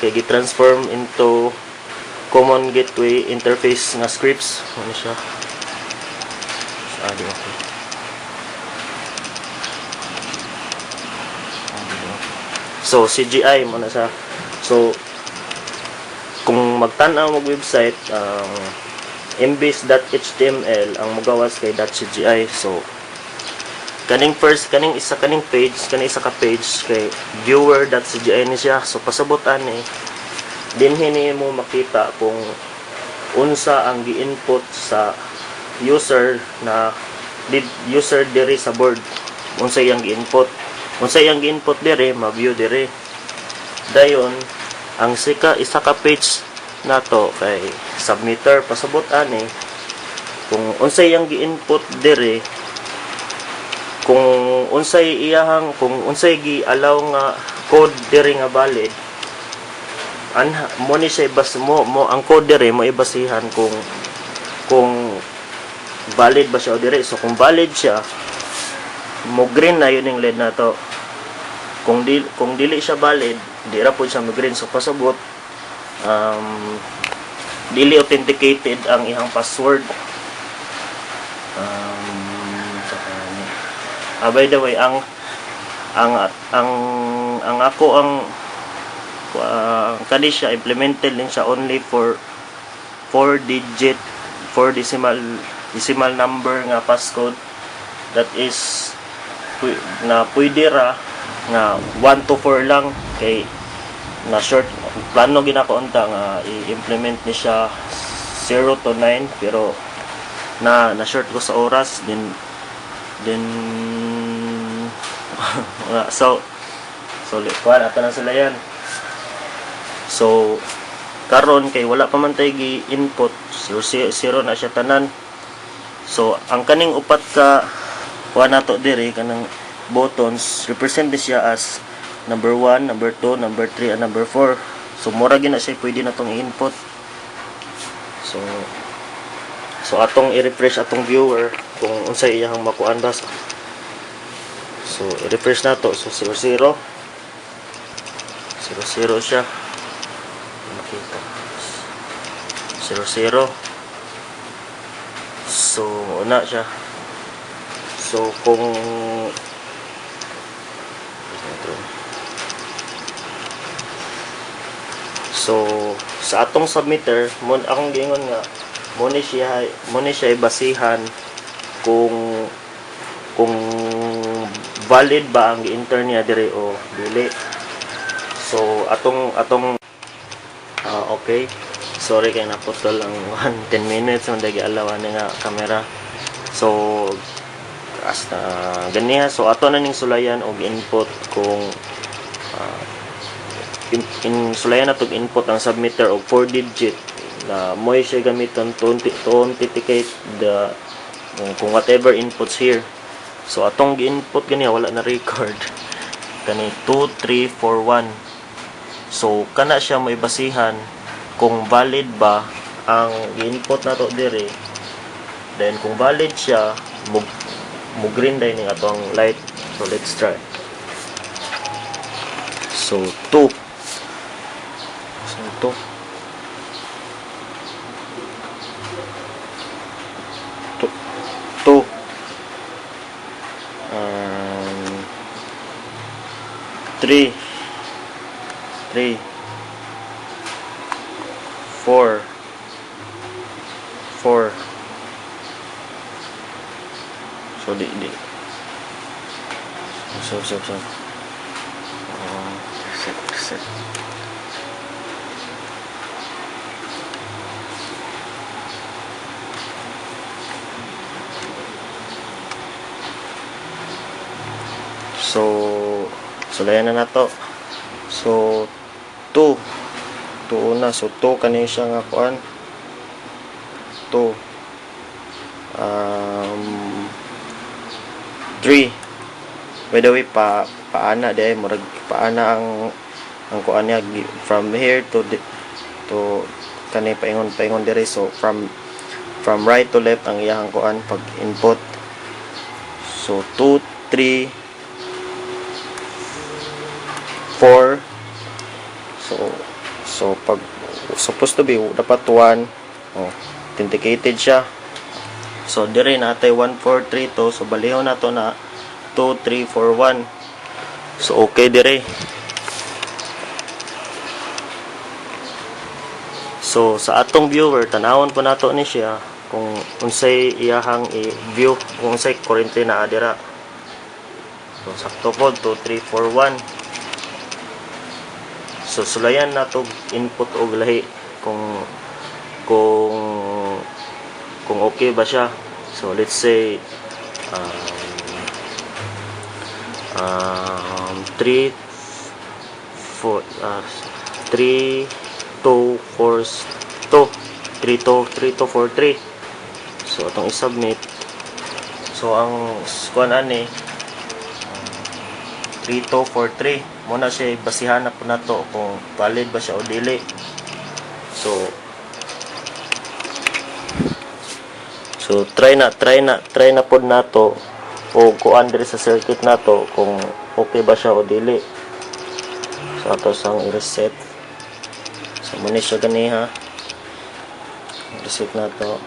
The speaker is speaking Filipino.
kay gi-transform into common gateway interface nga scripts. Ano siya? Di okay. So CGI mo na siya. So kung magtan-aw mo website, embase.html ang magawas kay .cgi. So kaning isa ka page kay viewer.cgi ni siya. So pasabutan dinhi mo makita kung unsa ang gi-input sa user user diri sa board. Unsa yang gi-input diri, ma-view diri. Dayon ang isa ka page nato kay submitter, pasabot kung unsay yang gi-input diri, kung unsay gi-allow nga code diri nga valid, mo ni siya ang code diri mo ibasihan kung valid ba siya o diri. So kung valid siya, mo green na yun yung LED na to. Kung dili siya valid, di ra po siya mo green. So pasabot dili authenticated ang ihang password. By the way, ang kani siya implemented din siya only for 4 decimal number nga passcode. That is na pwede ra nga 1 to 4 lang, kay na short plano ginakonta nga i-implement ni siya 0 to 9, pero na short ko sa oras din so kuan ato na sila yan. So karon kay wala pa man tay gi-input, 0 na siya tanan. So ang kaning upat ka kuan nato diri kanang buttons represent siya as number 1, number 2, number 3, and number 4. So mura gina siya pwede na tong i-input. So atong i-refresh atong viewer kung unsay iyang makuan ba. So i-refresh nato. So 00 siya. Makita 00. So una siya. So kung sa atong submitter, akong giingon nga mo ni siya ibasihan kung valid ba ang gi-enter niya dire o dili. So atong okay. Sorry kay naputol ang 10 minutes ang dagi alawan nga camera. So hasta ganiya. So ato na ning sulayan og input kung sulayan na itong input ang submitter og 4 digit na mo siya gamiton to authenticate kung whatever inputs here. So atong gi-input ganiya wala na record kani 2341. So kana siya mo ibasihan kung valid ba ang gi-input nato dire. Then kung valid siya, mo green din ning atong light. So let's try. So 2 3 4 so di so set so layan na nato. So 2 una. So 2 kani siya nga kuan 2 3. By the way, paana day murag paana ang kuan niya from here to kani paingon dire. So from right to left ang iyang kuan pag input. So 2 3 4. So So pag supposed to be dapat 1, authenticated siya. So dire natay 1432, so balihon nato na 2341. So okay dire. So sa atong viewer tanawon po nato ni siya kung unsay iyahang i-view, kung unsay kurente na adira. So sakto po 2341. So sulayan nato input og lahi kung okay ba siya. So let's say 3 2 4 3243. So atong i-submit. So ang kuan ani 3243 muna siya basihan na po nato kung valid ba siya o dili. So try na pod nato o kuan diri sa circuit nato kung okay ba siya o dili. So ato sang i-reset. So muna siya ganiha. Reset nato.